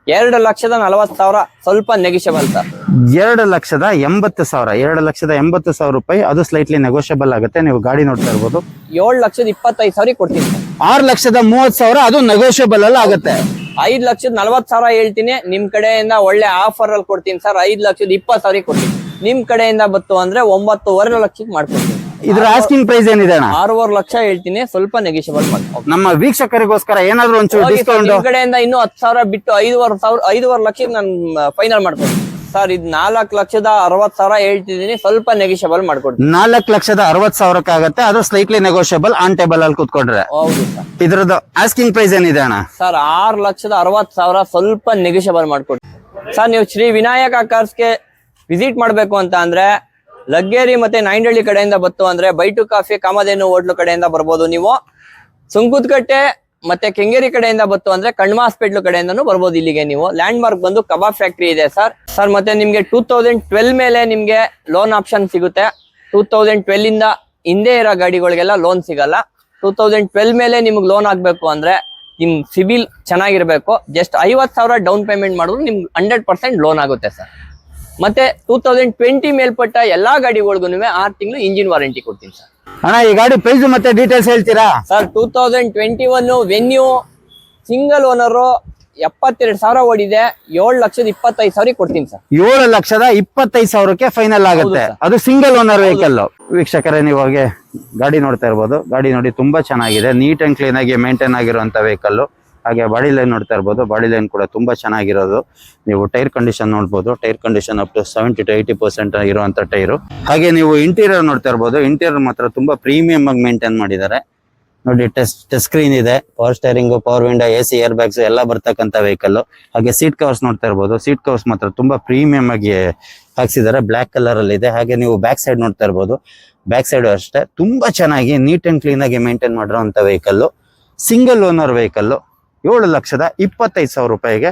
2,40,000 ಸ್ವಲ್ಪ negotiable sir. 2,80,000 2,80,000 ರೂಪಾಯಿ. ಅದು ಸ್ಲೈಟ್ಲಿ ನೆಗೋಷಿಯಬಲ್ ಆಗುತ್ತೆ. ನೀವು ಗಾಡಿ ನೋಡ್ತಾ ಇರ್ಬೋದು. 7,25,000 ಕೊಡ್ತೀನಿ ಸರ್. 6,30,000 ಅದು ನೆಗೋಷಿಯಬಲ್ ಅಲ್ಲಿ ಆಗುತ್ತೆ. 5,40,000 ಹೇಳ್ತೀನಿ. ನಿಮ್ ಕಡೆಯಿಂದ ಒಳ್ಳೆ ಆಫರ್ ಅಲ್ಲಿ ಕೊಡ್ತೀನಿ ಸರ್. 5,20,000 ಕೊಡ್ತೀನಿ. ನಿಮ್ ಕಡೆಯಿಂದ ಬತ್ತು ಅಂದ್ರೆ 9.5 ಲಕ್ಷಕ್ಕೆ ಮಾಡ್ಕೊಡ್ತೀನಿ. ಇದ್ರ ಆಸ್ಕಿಂಗ್ ಪ್ರೈಸ್ ಏನಿದೆ ಅಣ್ಣ? 6.5 ಲಕ್ಷ ಹೇಳ್ತೀನಿ. ಸ್ವಲ್ಪ ನೆಗೋಷಿಯಬಲ್ ಮಾಡಿ. ನಮ್ಮ ವೀಕ್ಷಕರಿಗೋಸ್ಕರ ಏನಾದ್ರು ಒಂಚೂರು ಡಿಸ್ಕೌಂಟ್ ನಿಮ್ ಕಡೆಯಿಂದ ಇನ್ನೂ 10,000 ಬಿಟ್ಟು 5.5 ಲಕ್ಷಕ್ಕೆ ನಾನು ಫೈನಲ್ ಮಾಡ್ಕೊಡ್ತೀನಿ ಸರ್. ಇದು 4,60,000 ಹೇಳ್ತಿದ್ದೀನಿ. ಸ್ವಲ್ಪ ನೆಗೋಷಿಯಬಲ್ ಮಾಡ್ಕೊಡ್ತೀನಿ. 4,60,000 ಆಗುತ್ತೆ. ಅದು ಸ್ಲೈಟ್ಲಿ ನೆಗೋಷಿಯಬಲ್ ಆನ್ ಟೇಬಲ್ ಅಲ್ಲಿ ಕೂತ್ಕೊಂಡ್ರೆ. ಹೌದು ಸರ್. ಇದ್ರದ್ದು ಆಸ್ಕಿಂಗ್ ಪ್ರೈಸ್ ಏನಿದೆ ಅಣ್ಣ? ಸರ್ 6,60,000 ಸ್ವಲ್ಪ ನೆಗೋಷಿಯಬಲ್ ಮಾಡ್ಕೊಡ್ತೀನಿ ಸರ್. ನೀವು ಶ್ರೀ ವಿನಾಯಕ ಕಾರ್ಸ್ಗೆ ವಿಸಿಟ್ ಮಾಡ್ಬೇಕು ಅಂತ ಅಂದ್ರೆ ಲಗ್ಗೇರಿ ಮತ್ತೆ ನಾಯಿಂಡಳ್ಳಿ ಕಡೆಯಿಂದ ಬತ್ತು ಅಂದ್ರೆ ಬೈಟು ಕಾಫಿ ಕಾಮಧೇನು ಹೋಟ್ಲು ಕಡೆಯಿಂದ ಬರ್ಬೋದು. ನೀವು ಸುಂಕುತ್ಕಟ್ಟೆ ಮತ್ತೆ ಕೆಂಗೇರಿ ಕಡೆಯಿಂದ ಬತ್ತು ಅಂದ್ರೆ ಕಣ್ಮ ಹಾಸ್ಪಿಟ್ಲ್ ಕಡೆಯಿಂದನೂ ಬರ್ಬೋದು. ಇಲ್ಲಿಗೆ ನೀವು ಲ್ಯಾಂಡ್ ಮಾರ್ಕ್ ಬಂದು ಕಬಾಬ್ ಫ್ಯಾಕ್ಟ್ರಿ ಇದೆ ಸರ್. ಮತ್ತೆ ನಿಮ್ಗೆ 2012 ಮೇಲೆ ನಿಮ್ಗೆ ಲೋನ್ ಆಪ್ಷನ್ ಸಿಗುತ್ತೆ. 2012 ಇಂದ ಹಿಂದೆ ಇರೋ ಗಾಡಿಗಳಿಗೆಲ್ಲ ಲೋನ್ ಸಿಗಲ್ಲ. 2012 ಮೇಲೆ ನಿಮ್ಗೆ ಲೋನ್ ಆಗ್ಬೇಕು ಅಂದ್ರೆ ನಿಮ್ ಸಿಬಿಲ್ ಚೆನ್ನಾಗಿರ್ಬೇಕು. ಜಸ್ಟ್ 50,000 ಡೌನ್ ಪೇಮೆಂಟ್ ಮಾಡಿದ್ರು ನಿಮ್ಗೆ 100% ಲೋನ್ ಆಗುತ್ತೆ ಸರ್. ಮತ್ತೆ 2020 ಮೇಲ್ಪಟ್ಟ ಎಲ್ಲಾ ಗಾಡಿಗಳಿಗೂ 6 ತಿಂಗಳು ಇಂಜಿನ್ ವಾರಂಟಿ ಕೊಡ್ತೀನಿ ಸರ್. ಅಣ್ಣ ಈ ಗಾಡಿ ಪ್ರೈಸ್ ಮತ್ತೆ ಡೀಟೇಲ್ಸ್ ಹೇಳ್ತೀರಾ ಸರ್? 2021 ವೆನ್ಯೂ ಸಿಂಗಲ್ ಓನರ್ 72,000 ಓಡಿದೆ. 7,25,000 ಕೊಡ್ತೀನಿ ಸರ್. 7,25,000ಕ್ಕೆ ಫೈನಲ್ ಆಗುತ್ತೆ. ಅದು ಸಿಂಗಲ್ ಓನರ್ ವೆಹಿಕಲ್. ವೀಕ್ಷಕರೇ ನೀವು ಹಾಗೆ ಗಾಡಿ ನೋಡ್ತಾ ಇರ್ಬೋದು. ಗಾಡಿ ನೋಡಿ ತುಂಬಾ ಚೆನ್ನಾಗಿದೆ. ನೀಟ್ ಅಂಡ್ ಕ್ಲೀನ್ ಆಗಿ ಮೇಂಟೈನ್ ಆಗಿರುವಂತ ವೆಹಿಕಲ್. ಹಾಗೆ ಬಾಡಿ ಲೈನ್ ನೋಡ್ತಾ ಇರ್ಬೋದು. ಬಾಡಿ ಲೈನ್ ಕೂಡ ತುಂಬಾ ಚೆನ್ನಾಗಿರೋದು. ನೀವು ಟೈರ್ ಕಂಡೀಷನ್ ನೋಡ್ಬೋದು. Tyre condition up to 70 to 80% ಇರುವಂತ ಟೈರು. ಹಾಗೆ ನೀವು ಇಂಟೀರಿಯರ್ ನೋಡ್ತಾ ಇರ್ಬೋದು. ಇಂಟೀರಿಯರ್ ಮಾತ್ರ ತುಂಬಾ ಪ್ರೀಮಿಯಂ ಆಗಿ ಮೇಂಟೈನ್ ಮಾಡಿದ್ದಾರೆ ನೋಡಿ. ಟಚ್ ಸ್ಕ್ರೀನ್ ಇದೆ. Power steering, power window, AC, air bags ಎಲ್ಲ ಬರ್ತಕ್ಕಂಥ ವೆಹಿಕಲ್. ಹಾಗೆ ಸೀಟ್ ಕವರ್ಸ್ ನೋಡ್ತಾ ಇರ್ಬೋದು. ಸೀಟ್ ಕವರ್ಸ್ ಮಾತ್ರ ತುಂಬಾ ಪ್ರೀಮಿಯಂ ಆಗಿ ಹಾಕ್ಸಿದ್ದಾರೆ. ಬ್ಲಾಕ್ ಕಲರ್ ಅಲ್ಲಿ ಇದೆ. ಹಾಗೆ ನೀವು ಬ್ಯಾಕ್ ಸೈಡ್ ನೋಡ್ತಾ ಇರ್ಬೋದು. ಬ್ಯಾಕ್ ಸೈಡ್ ಅಷ್ಟೇ ತುಂಬಾ ಚೆನ್ನಾಗಿ ನೀಟ್ ಅಂಡ್ ಕ್ಲೀನ್ ಆಗಿ ಮೇಂಟೈನ್ ಮಾಡಿರುವಂತ ವೆಹಿಕಲ್. Single owner vehicle. 7,25,000 ರೂಪಾಯಿಗೆ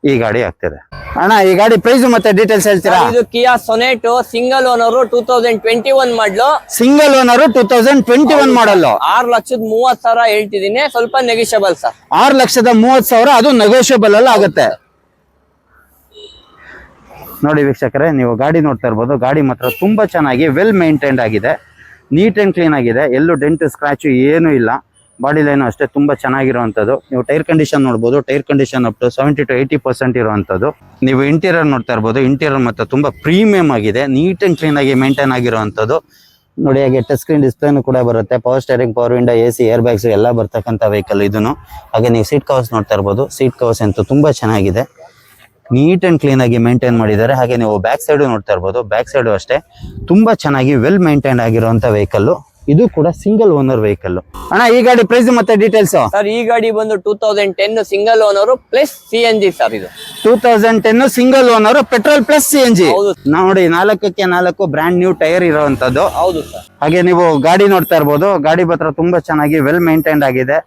ಈ ಗಾಡಿ ಆಗ್ತಿದೆ. ಅಣ್ಣ ಈ ಗಾಡಿ ಪ್ರೈಸ್ ಮತ್ತೆ ಡೀಟೇಲ್ಸ್ ಹೇಳ್ತೀರಾ? ಇದು ಕಿಯಾ ಸೊನೆಟ್ ಸಿಂಗಲ್ ಓನರ್ 2021 ಮಾಡಲು. ಸಿಂಗಲ್ ಓನರ್ 2021 ಮಾಡಲು. 6,30,000 ಹೇಳ್ತಿದ್ದೀನಿ. ಸ್ವಲ್ಪ ನೆಗೋಷಿಯಬಲ್ ಸರ್. 6,30,000 ಅದು ನೆಗೋಷಿಯಬಲ್ ಅಲ್ಲಿ ಆಗುತ್ತೆ. ನೋಡಿ ವೀಕ್ಷಕರೇ ನೀವು ಗಾಡಿ ನೋಡ್ತಾ ಇರ್ಬೋದು. ಗಾಡಿ ಮಾತ್ರ ತುಂಬಾ ಚೆನ್ನಾಗಿ ವೆಲ್ ಮೇಂಟೈನ್ಡ್ ಆಗಿದೆ. ನೀಟ್ ಅಂಡ್ ಕ್ಲೀನ್ ಆಗಿದೆ. ಎಲ್ಲೂ ಡೆಂಟ್ ಸ್ಕ್ರಾಚ್ ಏನು ಇಲ್ಲ. ಬಾಡಿ ಲೈನ್ ಅಷ್ಟೇ ತುಂಬಾ ಚೆನ್ನಾಗಿರುವಂತದ್ದು. ನೀವು ಟೈರ್ ಕಂಡೀಷನ್ ನೋಡ್ಬೋದು. Tyre condition up to 70 to 80% ಇರುವಂತದ್ದು. ನೀವು ಇಂಟೀರಿಯರ್ ನೋಡ್ತಾ ಇರ್ಬೋದು. ಇಂಟೀರಿಯರ್ ಮತ್ತೆ ತುಂಬಾ ಪ್ರೀಮಿಯಂ ಆಗಿದೆ. ನೀಟ್ ಅಂಡ್ ಕ್ಲೀನ್ ಆಗಿ ಮೇಂಟೈನ್ ಆಗಿರುವಂತದ್ದು ನೋಡಿ. ಹಾಗೆ ಟಚ್ ಸ್ಕ್ರೀನ್ ಡಿಸ್ಪ್ಲೇನು ಕೂಡ ಬರುತ್ತೆ. Power steering, power window, AC, air bags ಎಲ್ಲ ಬರ್ತಕ್ಕಂಥ ವೆಹಿಕಲ್ ಇದನ್ನು. ಹಾಗೆ ನೀವು ಸೀಟ್ ಕವರ್ಸ್ ನೋಡ್ತಾ ಇರ್ಬೋದು. ಸೀಟ್ ಕವರ್ಸ್ ಅಂತೂ ತುಂಬಾ ಚೆನ್ನಾಗಿದೆ. ನೀಟ್ ಅಂಡ್ ಕ್ಲೀನ್ ಆಗಿ ಮೇಂಟೈನ್ ಮಾಡಿದ್ದಾರೆ. ಹಾಗೆ ನೀವು ಬ್ಯಾಕ್ ಸೈಡ್ ನೋಡ್ತಾ ಇರ್ಬೋದು. ಬ್ಯಾಕ್ ಸೈಡ್ ಅಷ್ಟೇ ತುಂಬಾ ಚೆನ್ನಾಗಿ ವೆಲ್ ಮೇಂಟೈನ್ ಆಗಿರುವಂತ ವೆಹಿಕಲ್. ಇದು ಕೂಡ ಸಿಂಗಲ್ ಓನರ್ ವೆಹಿಕಲ್. ಅಣ್ಣ ಈ ಗಾಡಿ ಪ್ರೈಸ್ ಮತ್ತೆ ಡೀಟೇಲ್ಸ್ ಸರ್? ಈ ಗಾಡಿ ಬಂದು 2010 single owner plus CNG sir. ಇದು 2010 single owner petrol plus CNG. ನೋಡಿ 4ಕ್ಕೆ 4 ಬ್ರ್ಯಾಂಡ್ ನ್ಯೂ ಟೈರ್ ಇರುವಂತದ್ದು. ಹೌದು ಸರ್. ಹಾಗೆ ನೀವು ಗಾಡಿ ನೋಡ್ತಾ ಇರ್ಬೋದು. ಗಾಡಿ ಮಾತ್ರ ತುಂಬಾ ಚೆನ್ನಾಗಿ ವೆಲ್ ಮೇಂಟೈನ್ಡ್ ಆಗಿದೆ.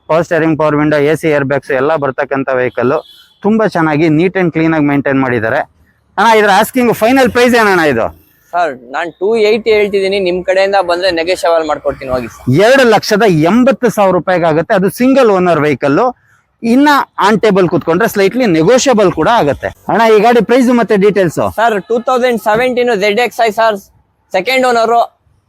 Power steering, power window, AC, air bags ಎಲ್ಲ ಬರ್ತಕ್ಕಂಥ ವೆಹಿಕಲ್. ತುಂಬಾ ಚೆನ್ನಾಗಿ ನೀಟ್ ಅಂಡ್ ಕ್ಲೀನ್ ಆಗಿ ಮೇಂಟೈನ್ ಮಾಡಿದ್ದಾರೆ. ಅಣ್ಣ ಇದ್ರ ಆಸ್ಕಿಂಗ್ ಫೈನಲ್ ಪ್ರೈಸ್ ಏನಣ್ಣ ಇದು? ಸರ್ ನಾನು 280 ಹೇಳ್ತಿದ್ದೀನಿ. ನಿಮ್ ಕಡೆಯಿಂದ ಬಂದ್ರೆ ನೆಗೋಷಿಯಬಲ್ ಮಾಡ್ಕೊಡ್ತೀನಿ ಹೋಗಿ ಸರ್. 2,80,000 ರೂಪಾಯಿಗೆ ಆಗುತ್ತೆ. ಅದು ಸಿಂಗಲ್ ಓನರ್ ವೆಹಿಕಲ್. ಇನ್ನ ಆನ್ ಟೇಬಲ್ ಕೂತ್ಕೊಂಡ್ರೆ ಸ್ಲೈಟ್ಲಿ ನೆಗೋಷಿಯಬಲ್ ಕೂಡ ಆಗುತ್ತೆ. ಅಣ್ಣ ಈ ಗಾಡಿ ಪ್ರೈಸ್ ಮತ್ತೆ details sir? 2017 ZXi sir. Second owner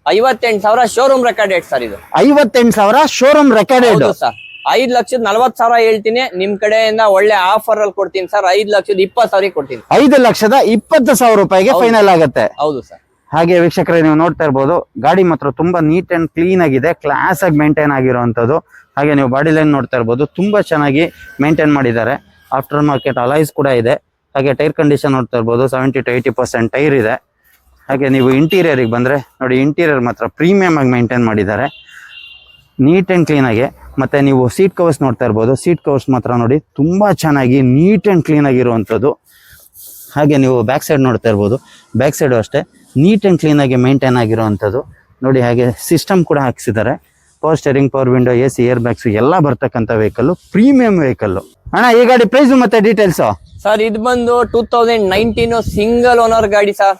58,000 showroom recorded sir. ಇದು 58,000 ಶೋರೂಮ್ ರೆಕಾರ್ಡೆಡ್ ಸರ್. 5,40,000 ಹೇಳ್ತೀನಿ. ನಿಮ್ ಕಡೆಯಿಂದ ಒಳ್ಳೆ ಆಫರ್ ಅಲ್ಲಿ ಕೊಡ್ತೀನಿ ಸರ್. 5,20,000 ಕೊಡ್ತೀನಿ. 5,20,000 ರೂಪಾಯಿಗೆ ಫೈನಲ್ ಆಗುತ್ತೆ. ಹೌದು ಸರ್. ಹಾಗೆ ವೀಕ್ಷಕರೇ ನೀವು ನೋಡ್ತಾ ಇರ್ಬೋದು. ಗಾಡಿ ಮಾತ್ರ ತುಂಬಾ ನೀಟ್ ಅಂಡ್ ಕ್ಲೀನ್ ಆಗಿದೆ. ಕ್ಲಾಸ್ ಆಗಿ ಮೇಂಟೈನ್ ಆಗಿರುವಂತದ್ದು. ಹಾಗೆ ನೀವು ಬಾಡಿ ಲೈನ್ ನೋಡ್ತಾ ಇರ್ಬೋದು. ತುಂಬಾ ಚೆನ್ನಾಗಿ ಮೇಂಟೈನ್ ಮಾಡಿದ್ದಾರೆ. ಆಫ್ಟರ್ ಮಾರ್ಕೆಟ್ ಅಲಾಯ್ಸ್ ಕೂಡ ಇದೆ. ಹಾಗೆ ಟೈರ್ ಕಂಡೀಷನ್ ನೋಡ್ತಾ ಇರ್ಬೋದು. 70 to 80% ಟೈರ್ ಇದೆ. ಹಾಗೆ ನೀವು ಇಂಟೀರಿಯರ್ಗೆ ಬಂದ್ರೆ ನೋಡಿ. ಇಂಟೀರಿಯರ್ ಮಾತ್ರ ಪ್ರೀಮಿಯಂ ಆಗಿ ಮೇಂಟೈನ್ ಮಾಡಿದ್ದಾರೆ. ನೀಟ್ ಅಂಡ್ ಕ್ಲೀನ್ ಆಗಿ. ಮತ್ತೆ ನೀವು ಸೀಟ್ ಕವರ್ಸ್ ನೋಡ್ತಾ ಇರ್ಬೋದು. ಸೀಟ್ ಕವರ್ಸ್ ಮಾತ್ರ ನೋಡಿ ತುಂಬಾ ಚೆನ್ನಾಗಿ ನೀಟ್ ಅಂಡ್ ಕ್ಲೀನ್ ಆಗಿರುವಂಥದ್ದು. ಹಾಗೆ ನೀವು ಬ್ಯಾಕ್ ಸೈಡ್ ನೋಡ್ತಾ ಇರ್ಬೋದು. ಬ್ಯಾಕ್ ಸೈಡು ಅಷ್ಟೇ ನೀಟ್ ಅಂಡ್ ಕ್ಲೀನ್ ಆಗಿ ಮೇಂಟೈನ್ ಆಗಿರುವಂಥದ್ದು ನೋಡಿ. ಹಾಗೆ ಸಿಸ್ಟಮ್ ಕೂಡ ಹಾಕ್ಸಿದ್ದಾರೆ. Power steering, power window, AC, air bags ಎಲ್ಲ ಬರ್ತಕ್ಕಂಥ ವೆಹಿಕಲ್. Premium vehicle. ಅಣ್ಣ ಈ ಗಾಡಿ ಪ್ರೈಸ್ ಮತ್ತೆ ಡೀಟೇಲ್ಸ್ ಸರ್? ಇದು ಬಂದು 2019 ಸಿಂಗಲ್ ಓನರ್ ಗಾಡಿ sir.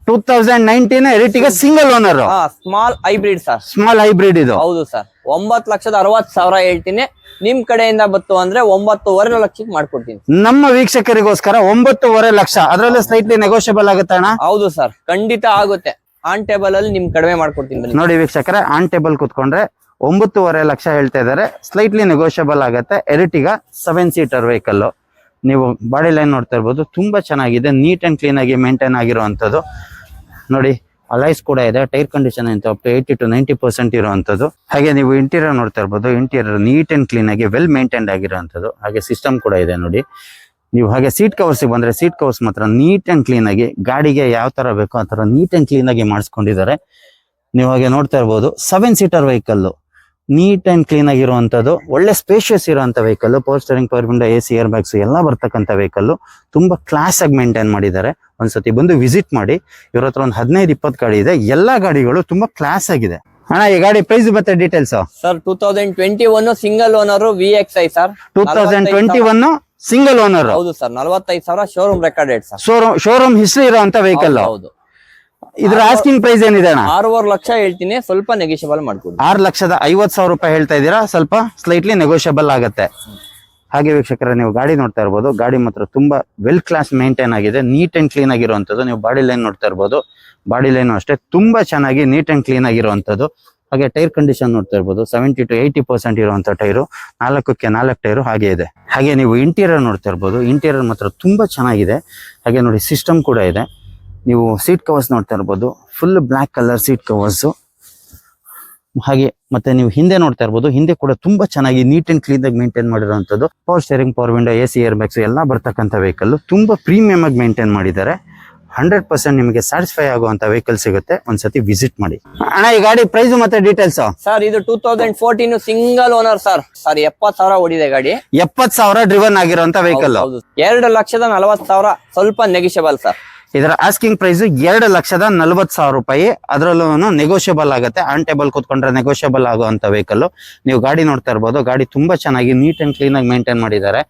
2019 Ertiga single owner. Small hybrid sir. Small hybrid ಇದು. ಹೌದು ಸರ್. 9,60,000 ಹೇಳ್ತೀನಿ. ನಿಮ್ ಕಡೆಯಿಂದ ಬತ್ತು ಅಂದ್ರೆ 9.5 ಲಕ್ಷಕ್ಕೆ ಮಾಡ್ಕೊಡ್ತೀನಿ. ನಮ್ಮ ವೀಕ್ಷಕರಿಗೋಸ್ಕರ 9.5 ಲಕ್ಷ, ಅದರಲ್ಲೂ ಸ್ಲೈಟ್ಲಿ ನೆಗೋಷಿಯಬಲ್ ಆಗುತ್ತೆ ಅಣ್ಣ? ಹೌದು ಸರ್, ಖಂಡಿತ ಆಗುತ್ತೆ. ಆನ್ ಟೇಬಲ್ ಅಲ್ಲಿ ನಿಮ್ ಕಡಿಮೆ ಮಾಡ್ಕೊಡ್ತೀನಿ ಬನ್ನಿ. ನೋಡಿ ವೀಕ್ಷಕರೇ, ಆನ್ ಟೇಬಲ್ ಕುತ್ಕೊಂಡ್ರೆ 9.5 ಲಕ್ಷ ಹೇಳ್ತಾ ಇದಾರೆ. ಸ್ಲೈಟ್ಲಿ ನೆಗೋಷಿಯಬಲ್ ಆಗುತ್ತೆ. Ertiga 7 seater vehicle. ನೀವು ಬಾಡಿ ಲೈನ್ ನೋಡ್ತಾ ಇರ್ಬೋದು, ತುಂಬಾ ಚೆನ್ನಾಗಿದೆ, ನೀಟ್ ಅಂಡ್ ಕ್ಲೀನ್ ಆಗಿ ಮೇಂಟೈನ್ ಆಗಿರುವಂತದ್ದು. ನೋಡಿ ಅಲೈಸ್ ಕೂಡ ಇದೆ. ಟೈರ್ ಕಂಡೀಷನ್ ಅಂತ 80 to 90% ಇರುವಂತದ್ದು. ಹಾಗೆ ನೀವು ಇಂಟೀರಿಯರ್ ನೋಡ್ತಾ ಇರ್ಬೋದು, ಇಂಟೀರಿಯರ್ ನೀಟ್ ಅಂಡ್ ಕ್ಲೀನ್ ಆಗಿ ವೆಲ್ ಮೇಂಟೈನ್ಡ್ ಆಗಿರುವಂತದ್ದು. ಹಾಗೆ ಸಿಸ್ಟಮ್ ಕೂಡ ಇದೆ ನೋಡಿ. ನೀವು ಹಾಗೆ ಸೀಟ್ ಕವರ್ಸ್ ಬಂದ್ರೆ ಸೀಟ್ ಕವರ್ಸ್ ಮಾತ್ರ ನೀಟ್ ಅಂಡ್ ಕ್ಲೀನ್ ಆಗಿ, ಗಾಡಿಗೆ ಯಾವ ತರ ಬೇಕೋ ಆ ತರ ನೀಟ್ ಅಂಡ್ ಕ್ಲೀನ್ ಆಗಿ ಮಾಡಿಸ್ಕೊಂಡಿದ್ದಾರೆ. ನೀವು ಹಾಗೆ ನೋಡ್ತಾ ಇರ್ಬೋದು, 7 seater vehicle, neat and clean ಆಗಿರುವಂತದ್ದು, ಒಳ್ಳೆ ಸ್ಪೇಷಿಯಸ್ ಇರುವಂತ vehicle. Power steering, power window, AC, air bags ಎಲ್ಲ ಬರ್ತಕ್ಕಂಥ ವೆಹಿಕಲ್. ತುಂಬಾ ಕ್ಲಾಸ್ ಆಗಿ ಮೇಂಟೈನ್ ಮಾಡಿದ್ದಾರೆ. ಒಂದ್ಸತಿ ಬಂದು ವಿಸಿಟ್ ಮಾಡಿ. ಇವ್ರ ಹತ್ರ ಒಂದು 15-20 ಗಾಡಿ ಇದೆ. ಎಲ್ಲಾ ಗಾಡಿಗಳು ತುಂಬಾ ಕ್ಲಾಸ್ ಆಗಿದೆ. ಅಣ್ಣ, ಈ ಗಾಡಿ ಪ್ರೈಸ್ ಮತ್ತೆ details? Sir 2021 single owner VXI sir. 2021 single owner. ಹೌದು sir, 45,000 showroom recorded sir. Showroom history ಇರುವಂತ ವೆಹಿಕಲ್. ಹೌದು. ಇದ್ರ ಆಸ್ಕಿಂಗ್ ಪ್ರೈಸ್ ಏನಿದೆ ಅಣ್ಣ? 6.5 ಲಕ್ಷ ಹೇಳ್ತೀನಿ, ಸ್ವಲ್ಪ ನೆಗೋಷಿಯಬಲ್ ಮಾಡ್ಕೊಡಿ. 6,50,000 ರೂಪಾಯಿ ಹೇಳ್ತಾ ಇದ್ದೀರಾ, ಸ್ವಲ್ಪ ಸ್ಲೈಟ್ಲಿ ನೆಗೋಷಿಯಬಲ್ ಆಗುತ್ತೆ. ಹಾಗೆ ವೀಕ್ಷಕರೇ, ನೀವು ಗಾಡಿ ನೋಡ್ತಾ ಇರ್ಬೋದು, ಗಾಡಿ ಮಾತ್ರ ತುಂಬಾ ವೆಲ್ ಕ್ಲಾಸ್ ಮೇಂಟೈನ್ ಆಗಿದೆ, ನೀಟ್ ಅಂಡ್ ಕ್ಲೀನ್ ಆಗಿರುವಂತದ್ದು. ನೀವು ಬಾಡಿ ಲೈನ್ ನೋಡ್ತಾ ಇರ್ಬೋದು, ಬಾಡಿ ಲೈನ್ ಅಷ್ಟೇ ತುಂಬಾ ಚೆನ್ನಾಗಿ ನೀಟ್ ಅಂಡ್ ಕ್ಲೀನ್ ಆಗಿರುವಂತದ್ದು. ಹಾಗೆ ಟೈರ್ ಕಂಡೀಷನ್ ನೋಡ್ತಾ ಇರ್ಬೋದು, 70 to 80% ಇರುವಂತ ಟೈರು, 4ಕ್ಕೆ 4 ಟೈರು ಹಾಗೆ ಇದೆ. ಹಾಗೆ ನೀವು ಇಂಟೀರಿಯರ್ ನೋಡ್ತಾ ಇರ್ಬೋದು, ಇಂಟೀರಿಯರ್ ಮಾತ್ರ ತುಂಬಾ ಚೆನ್ನಾಗಿದೆ. ಹಾಗೆ ನೋಡಿ ಸಿಸ್ಟಮ್ ಕೂಡ ಇದೆ. ನೀವು ಸೀಟ್ ಕವರ್ಸ್ ನೋಡ್ತಾ ಇರ್ಬೋದು, full black colour seat covers. ಹಾಗೆ ಮತ್ತೆ ನೀವು ಹಿಂದೆ ನೋಡ್ತಾ ಇರ್ಬೋದು, ಹಿಂದೆ ಕೂಡ ತುಂಬಾ ಚೆನ್ನಾಗಿ ನೀಟ್ ಅಂಡ್ ಕ್ಲೀನ್ ಆಗಿ ಮೇಂಟೈನ್ ಮಾಡಿರುವಂತದ್ದು. Power steering, power window, AC, air bags ಎಲ್ಲ ಬರ್ತಕ್ಕಂಥ ವೆಹಿಕಲ್. ತುಂಬಾ ಪ್ರೀಮಿಯಂ ಆಗಿ ಮೇಂಟೈನ್ ಮಾಡಿದ್ದಾರೆ. 100% ನಿಮಗೆ ಸ್ಯಾಟಿಸ್ಫೈ ಆಗುವಂತ ವೆಹಿಕಲ್ ಸಿಗುತ್ತೆ. ಒಂದ್ಸತಿ ವಿಸಿಟ್ ಮಾಡಿ. ಅಣ್ಣ, ಈ ಗಾಡಿ ಪ್ರೈಸ್ ಮತ್ತೆ ಡೀಟೇಲ್ಸ್? ಸರ್ ಇದು 2014 ಸಿಂಗಲ್ ಓನರ್ ಸರ್. 70,000 ಓಡಿದೆ ಗಾಡಿ. 70,000 ಡ್ರಿವನ್ ಆಗಿರುವಂತ ವೆಹಿಕಲ್. 2,40,000 ಸ್ವಲ್ಪ ನೆಗೋಷಿಯಬಲ್ ಸರ್. ಇದರ ಆಸ್ಕಿಂಗ್ ಪ್ರೈಸ್ 2,40,000 ರೂಪಾಯಿ. ಅದರಲ್ಲೂ ನೆಗೋಷಿಯಬಲ್ ಆಗುತ್ತೆ. ಆನ್ ಟೇಬಲ್ ಕೂತ್ಕೊಂಡ್ರೆ ನೆಗೋಷಿಯಬಲ್ ಆಗುವಂತ ವೆಹಿಕಲ್. ನೀವು ಗಾಡಿ ನೋಡ್ತಾ ಇರ್ಬೋದು, ಗಾಡಿ ತುಂಬಾ ಚೆನ್ನಾಗಿ ನೀಟ್ ಅಂಡ್ ಕ್ಲೀನ್ ಆಗಿ ಮೇಂಟೈನ್ ಮಾಡಿದ್ದಾರೆ.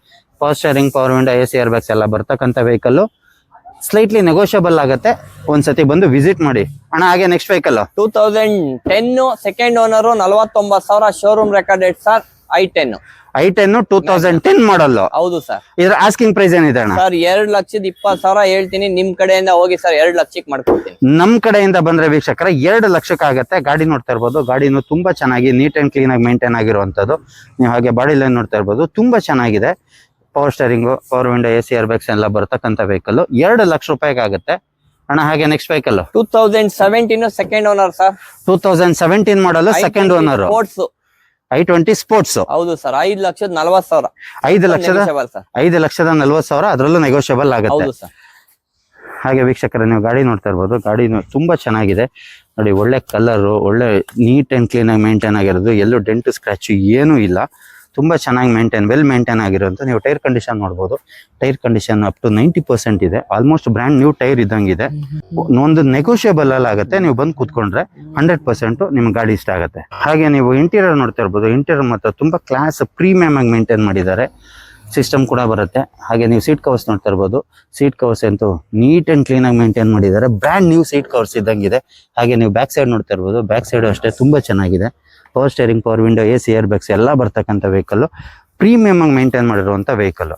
Power steering, power window, AC, air bags ಎಲ್ಲ ಬರ್ತಕ್ಕಂಥ ವೆಹಿಕಲ್. ಸ್ಲೈಟ್ಲಿ ನೆಗೋಷಿಯಬಲ್ ಆಗುತ್ತೆ. ಒಂದ್ಸತಿ ಬಂದು ವಿಸಿಟ್ ಮಾಡಿ. ಅಣ್ಣ, ಹಾಗೆ next vehicle 2010 second owner, 49,000 showroom recorded sir. i10 2010 ಮಾಡಲ್. ಹೌದು ಸರ್. ಇದರ ಆಸ್ಕಿಂಗ್ ಪ್ರೈಸ್ ಏನಿದೆ ಅಣ್ಣ? ಸರ್ 2,20,000 ಹೇಳ್ತೀನಿ. ನಿಮ್ ಕಡೆಯಿಂದ ಹೋಗಿ ಸರ್ 2 ಲಕ್ಷಕ್ಕೆ ಮಾಡ್ಕೊಡ್ತೀನಿ. ನಮ್ ಕಡೆಯಿಂದ ಬಂದ್ರೆ ವೀಕ್ಷಕರ 2 ಲಕ್ಷಕ್ಕೆ ಆಗುತ್ತೆ. ಗಾಡಿ ನೋಡ್ತಾ ಇರ್ಬೋದು, ಗಾಡಿನೂ ತುಂಬಾ ಚೆನ್ನಾಗಿ ನೀಟ್ ಅಂಡ್ ಕ್ಲೀನ್ ಆಗಿ ಮೇಂಟೈನ್ ಆಗಿರುವಂತದ್ದು. ನೀವು ಹಾಗೆ ಬಾಡಿ ಲೈನ್ ನೋಡ್ತಾ ಇರ್ಬೋದು, ತುಂಬಾ ಚೆನ್ನಾಗಿದೆ. Power steering, power window, AC, air bags ಎಲ್ಲ ಬರ್ತಕ್ಕಂಥ ವೆಹಿಕಲ್. 2 ಲಕ್ಷ ರೂಪಾಯಿಗೆ ಆಗುತ್ತೆ. ಅಣ್ಣ, ಹಾಗೆ next vehicle 2017 second owner sir. 2017 ಮಾಡಲ್, ಸೆಕೆಂಡ್ ಓನರ್. i20 sports. ಹೌದು ಸರ್. 5,40,000. 5,40,000 ಅದರಲ್ಲೂ ನೆಗೋಷಿಯಬಲ್ ಆಗುತ್ತೆ. ಹೌದು ಸರ್. ಹಾಗೆ ವೀಕ್ಷಕರೇ, ನೀವು ಗಾಡಿ ನೋಡ್ತಾ ಇರ್ಬೋದು, ಗಾಡಿ ತುಂಬಾ ಚೆನ್ನಾಗಿದೆ ನೋಡಿ. ಒಳ್ಳೆ ಕಲರ್, ಒಳ್ಳೆ ನೀಟ್ ಅಂಡ್ ಕ್ಲೀನ್ ಆಗಿ ಮೇಂಟೈನ್ ಆಗಿರೋದು. ಎಲ್ಲೂ ಡೆಂಟ್ ಸ್ಕ್ರಾಚ್ ಏನೂ ಇಲ್ಲ. ತುಂಬಾ ಚೆನ್ನಾಗಿ ವೆಲ್ ಮೇಂಟೈನ್ ಆಗಿರುವಂತ. ನೀವು ಟೈರ್ ಕಂಡೀಷನ್ ನೋಡ್ಬೋದು, ಟೈರ್ ಕಂಡೀಷನ್ ಅಪ್ ಟು 90% ಇದೆ. ಆಲ್ಮೋಸ್ಟ್ ಬ್ರ್ಯಾಂಡ್ ನ್ಯೂ ಟೈರ್ ಇದ್ದಂಗಿದೆ. ಒಂದು ನೆಗೋಷಿಯಬಲ್ ಅಲ್ಲಿ ಆಗುತ್ತೆ. ನೀವು ಬಂದು ಕೂತ್ಕೊಂಡ್ರೆ 100% ನಿಮ್ಗೆ ಗಾಡಿ ಇಷ್ಟ ಆಗುತ್ತೆ. ಹಾಗೆ ನೀವು ಇಂಟೀರಿಯರ್ ನೋಡ್ತಾ ಇರ್ಬೋದು, ಇಂಟೀರಿಯರ್ ಮಾತ್ರ ತುಂಬಾ ಕ್ಲಾಸ್ ಪ್ರೀಮಿಯಂ ಆಗಿ ಮೇಂಟೈನ್ ಮಾಡಿದ್ದಾರೆ. ಸಿಸ್ಟಮ್ ಕೂಡ ಬರುತ್ತೆ. ಹಾಗೆ ನೀವು ಸೀಟ್ ಕವರ್ಸ್ ನೋಡ್ತಾ ಇರ್ಬೋದು, ಸೀಟ್ ಕವರ್ಸ್ ಅಂತೂ ನೀಟ್ ಅಂಡ್ ಕ್ಲೀನ್ ಆಗಿ ಮೇಂಟೈನ್ ಮಾಡಿದ್ದಾರೆ. ಬ್ರ್ಯಾಂಡ್ ನ್ಯೂ ಸೀಟ್ ಕವರ್ಸ್ ಇದ್ದಂಗಿದೆ. ಹಾಗೆ ನೀವು ಬ್ಯಾಕ್ ಸೈಡ್ ನೋಡ್ತಾ ಇರ್ಬೋದು, ಬ್ಯಾಕ್ ಸೈಡ್ ಅಷ್ಟೇ ತುಂಬಾ ಚೆನ್ನಾಗಿದೆ. Power steering, power window, AC, air bags ಎಲ್ಲ ಬರ್ತಕ್ಕಂಥ ವೆಹಿಕಲ್. ಪ್ರೀಮಿಯಂ ಆಗಿ ಮೇಂಟೈನ್ ಮಾಡಿರುವಂತ ವೆಹಿಕಲ್.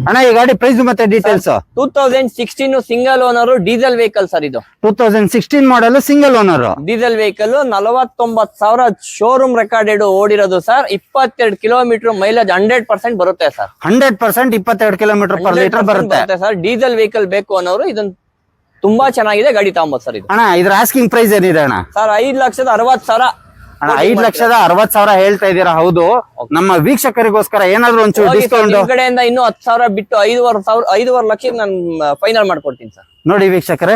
ಅಣ್ಣ, ಈ ಗಾಡಿ ಪ್ರೈಸ್ ಮತ್ತೆ details? 2016 single owner diesel vehicle sir. ಇದು 2016 model, single owner diesel vehicle. 49,000 showroom recorded ಓಡಿರೋದು ಸರ್. 22 ಕಿಲೋಮೀಟರ್ ಮೈಲೇಜ್ 100% ಬರುತ್ತೆ ಸರ್. 100% 22 ಕಿಲೋಮೀಟರ್ ಪರ್ ಲೀಟರ್ ಬರುತ್ತೆ ಸರ್. ಡೀಸೆಲ್ ವೆಹಿಕಲ್ ಬೇಕು ಅನ್ನೋರು ಇದನ್ನ ತುಂಬಾ ಚೆನ್ನಾಗಿದೆ ಗಾಡಿ ತಗೊಂಬೋದು ಸರ್. ಇದು ಅಣ್ಣ, ಇದ್ರ ಆಸ್ಕಿಂಗ್ ಪ್ರೈಸ್ ಏನಿದೆ ಅಣ್ಣ? ಸರ್ 5,60,000. ಅಣ್ಣ, 5,60,000 ಹೇಳ್ತಾ ಇದ್ದೀರಾ? ಹೌದು. ನಮ್ಮ ವೀಕ್ಷಕರಿಗೋಸ್ಕರ ಏನಾದ್ರು ಒಂಚೂರು ಡಿಸ್ಕೌಂಟ್ ಕಡೆಯಿಂದ ಇನ್ನೂ 10,000 ಬಿಟ್ಟು 5,500 ಲಕ್ಷಕ್ಕೆ ನಾನು ಫೈನಲ್ ಮಾಡ್ಕೊಡ್ತೀನಿ ಸರ್. ನೋಡಿ ವೀಕ್ಷಕರೇ,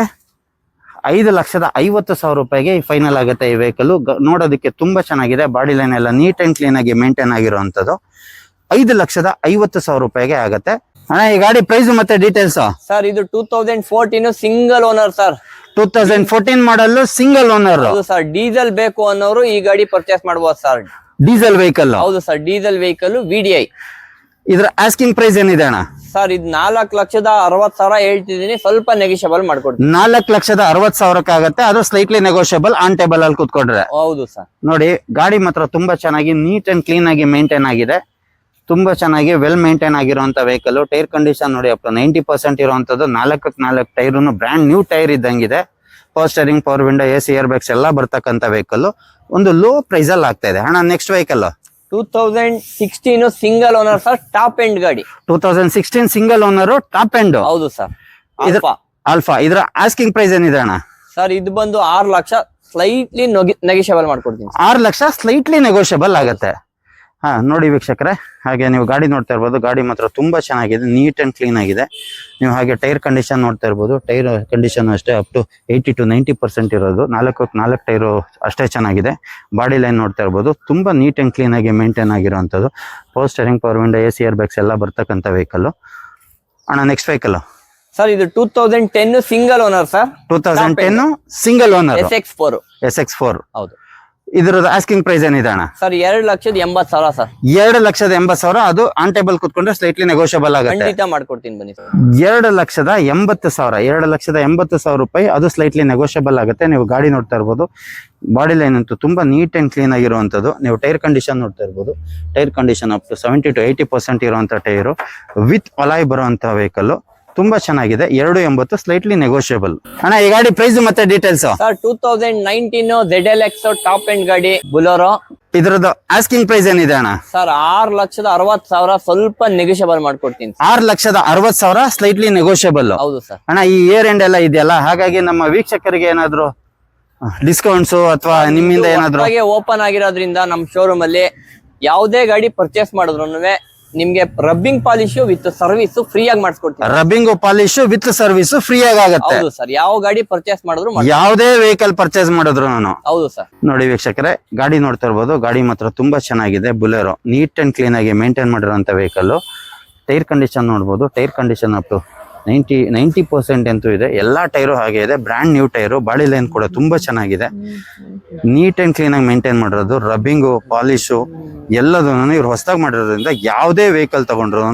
5,50,000 ರೂಪಾಯಿಗೆ ಫೈನಲ್ ಆಗುತ್ತೆ ಈ ವೆಹಿಕಲ್. ನೋಡೋದಕ್ಕೆ ತುಂಬಾ ಚೆನ್ನಾಗಿದೆ. ಬಾಡಿ ಲೈನ್ ಎಲ್ಲ ನೀಟ್ ಅಂಡ್ ಕ್ಲೀನ್ ಆಗಿ ಮೇಂಟೈನ್ ಆಗಿರುವಂತದ್ದು. 5,50,000 ರೂಪಾಯಿಗೆ ಆಗುತ್ತೆ. ಅಣ್ಣ, ಈ ಗಾಡಿ ಪ್ರೈಸ್ ಮತ್ತೆ ಡೀಟೇಲ್ಸ್? ಸರ್ ಇದು 2014 ಸಿಂಗಲ್ ಓನರ್ ಸರ್. 2014 ಮಾಡಲ್, ಸಿಂಗಲ್ ಓನರ್. ಹೌದು ಸರ್. ಡೀಸೆಲ್ ಬೇಕು ಅನ್ನೋರು ಈ ಗಾಡಿ ಪರ್ಚೇಸ್ ಮಾಡಬಹುದು ಸರ್. Diesel vehicle. ಹೌದು ಸರ್. Diesel vehicle VDI. ಇದ್ರ ಆಸ್ಕಿಂಗ್ ಪ್ರೈಸ್ ಏನಿದೆ ಅಣ್ಣ? ಸರ್ ಇದು 4,60,000 ಹೇಳ್ತಿದೀನಿ, ಸ್ವಲ್ಪ ನೆಗಿಷಿಯಬಲ್ ಮಾಡ್ಕೊಡ್ತೀನಿ. 4,60,000 ಆಗತ್ತೆ. ಅದು ಸ್ಲೈಟ್ಲಿ ನೆಗೋಷಿಯಬಲ್, ಆನ್ ಟೇಬಲ್ ಅಲ್ಲಿ ಕೂತ್ಕೊಂಡ್ರೆ. ಹೌದು ಸರ್. ನೋಡಿ ಗಾಡಿ ಮಾತ್ರ ತುಂಬಾ ಚೆನ್ನಾಗಿ ನೀಟ್ ಅಂಡ್ ಕ್ಲೀನ್ ಆಗಿ ಮೇಂಟೈನ್ ಆಗಿದೆ. ತುಂಬಾ ಚೆನ್ನಾಗಿ ವೆಲ್ ಮೇಂಟೈನ್ ಆಗಿರುವಂತ ವೆಹಿಕಲ್. ಟೈರ್ ಕಂಡೀಷನ್ ನೋಡಿ ಅಪ್ 90% ಇರುವಂತದ್ದು. 4 ಟೈರ್ ಬ್ರ್ಯಾಂಡ್ ನ್ಯೂ ಟೈರ್ ಇದ್ದಂಗಿದೆ. Power steering, power window, AC air bags ಎಲ್ಲ ಬರ್ತಕ್ಕಂತ ವೆಹಿಕಲ್. ಒಂದು ಲೋ ಪ್ರೈಸ್ ಅಲ್ಲಿ ಆಗ್ತಾ ಇದೆ. ಅಣ್ಣ next vehicle 2016 single owner sir, top end ಗಾಡಿ. 2016 ಸಿಂಗಲ್ ಓನರ್, ಟಾಪ್ ಎಂಡ್. ಹೌದು ಸರ್. ಆಲ್ಫಾ. ಇದ್ರ ಆಸ್ಕಿಂಗ್ ಪ್ರೈಸ್ ಏನಿದೆ ಅಣ್ಣ? ಸರ್ ಇದು ಬಂದು 6 ಲಕ್ಷ, ಸ್ಲೈಟ್ಲಿ ನೆಗಿಷಿಯಬಲ್ ಮಾಡ್ಕೊಡ್ತೀನಿ. 6 ಲಕ್ಷ ಸ್ಲೈಟ್ಲಿ ನೆಗೋಷಿಯಬಲ್ ಆಗುತ್ತೆ. ಹಾ ನೋಡಿ ವೀಕ್ಷಕರೇ, ಹಾಗೆ ನೀವು ಗಾಡಿ ನೋಡ್ತಾ ಇರ್ಬೋದು. ಗಾಡಿ ಮಾತ್ರ ತುಂಬಾ ಚೆನ್ನಾಗಿದೆ, ನೀಟ್ ಅಂಡ್ ಕ್ಲೀನ್ ಆಗಿದೆ. ನೀವು ಹಾಗೆ ಟೈರ್ ಕಂಡೀಷನ್ ನೋಡ್ತಾ ಇರ್ಬೋದು. ಟೈರ್ ಕಂಡೀಷನ್ ಅಷ್ಟೇ ಅಪ್ ಟು 80 to 90% ಇರೋದು. 4 ಟೈರು ಅಷ್ಟೇ ಚೆನ್ನಾಗಿದೆ. ಬಾಡಿ ಲೈನ್ ನೋಡ್ತಾ ಇರ್ಬೋದು. ತುಂಬಾ ನೀಟ್ ಅಂಡ್ ಕ್ಲೀನ್ ಆಗಿ ಮೇಂಟೈನ್ ಆಗಿರುವಂತದ್ದು. Power steering, power window, AC air bags ಎಲ್ಲ ಬರ್ತಕ್ಕಂಥ ವೆಹಿಕಲ್. ಅಣ್ಣ ನೆಕ್ಸ್ಟ್ ವೆಹಿಕಲ್ ಸರ್ ಇದು 2010 single owner sir. 2010 single owner, SX4. ಹೌದು. ಇದ್ರದ್ದು ಆಸ್ಕಿಂಗ್ ಪ್ರೈಸ್ ಏನಿದೆ ಅಣ್ಣ? Sir 2,80,000 sir. 2,80,000. ಅದು ಆನ್ ಟೇಬಲ್ ಕುತ್ಕೊಂಡ್ರೆ ಸ್ಲೈಟ್ಲಿ ನೆಗೋಷಿಯಬಲ್ ಆಗುತ್ತೆ. ಖಂಡಿತ ಮಾಡ್ಕೊಡ್ತೀನಿ ಬನ್ನಿ ಸರ್. 2,80,000. 2,80,000 ರೂಪಾಯಿ. ಅದು ಸ್ಲೈಟ್ಲಿ ನೆಗೋಷಿಯಬಲ್ ಆಗುತ್ತೆ. ನೀವು ಗಾಡಿ ನೋಡ್ತಾ ಇರ್ಬೋದು. ಬಾಡಿ ಲೈನ್ ಅಂತೂ ತುಂಬಾ ನೀಟ್ ಅಂಡ್ ಕ್ಲೀನ್ ಆಗಿರುವಂತದ್ದು. ನೀವು ಟೈರ್ ಕಂಡೀಷನ್ ನೋಡ್ತಾ ಇರ್ಬೋದು. Tyre condition up to 70 to 80% ಇರುವಂತ ಟೈರು ವಿತ್ ಅಲಾಯ್ ಬರುವಂತ ವೆಹಿಕಲ್. ತುಂಬಾ ಚೆನ್ನಾಗಿದೆ. 2,80,000 ಸ್ಲೈಟ್ಲಿ ನೆಗೋಷಿಯಬಲ್. ಅಣ್ಣ ಈ ಗಾಡಿ ಪ್ರೈಸ್ ಮತ್ತೆ details? Sir 2019 ZLX top end ಗಾಡಿ, ಬುಲೋರೋ. ಇದ್ರದ್ದು ಆಸ್ಕಿಂಗ್ ಪ್ರೈಸ್ ಏನಿದೆ ಅಣ್ಣ? ಸರ್ 6,60,000, ಸ್ವಲ್ಪ ನೆಗೋಷಿಯಬಲ್ ಮಾಡ್ಕೊಡ್ತೀನಿ. 6,60,000 ಸ್ಲೈಟ್ಲಿ ನೆಗೋಷಿಯಬಲ್. ಹೌದು ಸರ್. ಅಣ್ಣ ಈ ಇಯರ್ ಎಂಡ್ ಎಲ್ಲ ಇದೆಯಲ್ಲ, ಹಾಗಾಗಿ ನಮ್ಮ ವೀಕ್ಷಕರಿಗೆ ಏನಾದ್ರು ಡಿಸ್ಕೌಂಟ್ಸ್ ಅಥವಾ ನಿಮ್ಮಿಂದ ಏನಾದ್ರು? ಓಪನ್ ಆಗಿರೋದ್ರಿಂದ ನಮ್ಮ ಶೋರೂಮ್ ಅಲ್ಲಿ ಯಾವುದೇ ಗಾಡಿ ಪರ್ಚೇಸ್ ಮಾಡಿದ್ರು ನಿಮ್ಗೆ rubbing polish with service free ಆಗಿ ಮಾಡಿಸ್ಕೊಡ್ತೀನಿ. Rubbing polish with service free ಆಗುತ್ತೆ. ಹೌದು ಸರ್. ಯಾವ ಗಾಡಿ ಪರ್ಚೇಸ್ ಮಾಡಿದ್ರು, ಯಾವುದೇ ವೆಹಿಕಲ್ ಪರ್ಚೇಸ್ ಮಾಡಿದ್ರು ನಾನು. ಹೌದು ಸರ್. ನೋಡಿ ವೀಕ್ಷಕರೇ, ಗಾಡಿ ನೋಡ್ತಾ ಇರ್ಬೋದು. ಗಾಡಿ ಮಾತ್ರ ತುಂಬಾ ಚೆನ್ನಾಗಿದೆ. ಬುಲೆರೋ ನೀಟ್ ಅಂಡ್ ಕ್ಲೀನ್ ಆಗಿ ಮೇಂಟೈನ್ ಮಾಡಿರುವಂತ ವೆಹಿಕಲ್. ಟೈರ್ ಕಂಡೀಷನ್ ನೋಡ್ಬೋದು. ಟೈರ್ ಕಂಡೀಷನ್ ಅಪ್ ಟು 90% ಅಂತೂ ಇದೆ. ಎಲ್ಲಾ ಟೈರು ಹಾಗೆ ಇದೆ. Brand new tyre. Body line ಕೂಡ ತುಂಬಾ ಚೆನ್ನಾಗಿದೆ. ನೀಟ್ ಅಂಡ್ ಕ್ಲೀನ್ ಆಗಿ ಮೇಂಟೈನ್ ಮಾಡಿರೋದು. ರಬ್ಬಿಂಗು, ಪಾಲಿಶು ಎಲ್ಲದನ್ನು ಇವ್ರು ಹೊಸದಾಗಿ ಮಾಡಿರೋದ್ರಿಂದ ಯಾವುದೇ ವೆಹಿಕಲ್ ತಗೊಂಡ್ರು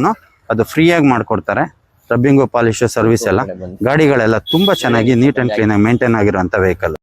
ಅದು ಫ್ರೀ ಆಗಿ ಮಾಡ್ಕೊಡ್ತಾರೆ. ರಬ್ಬಿಂಗು, ಪಾಲಿಶು, ಸರ್ವಿಸ್ ಎಲ್ಲ. ಗಾಡಿಗಳೆಲ್ಲ ತುಂಬಾ ಚೆನ್ನಾಗಿ ನೀಟ್ ಅಂಡ್ ಕ್ಲೀನ್ ಆಗಿ ಮೇಂಟೈನ್ ಆಗಿರುವಂತ ವೆಹಿಕಲ್.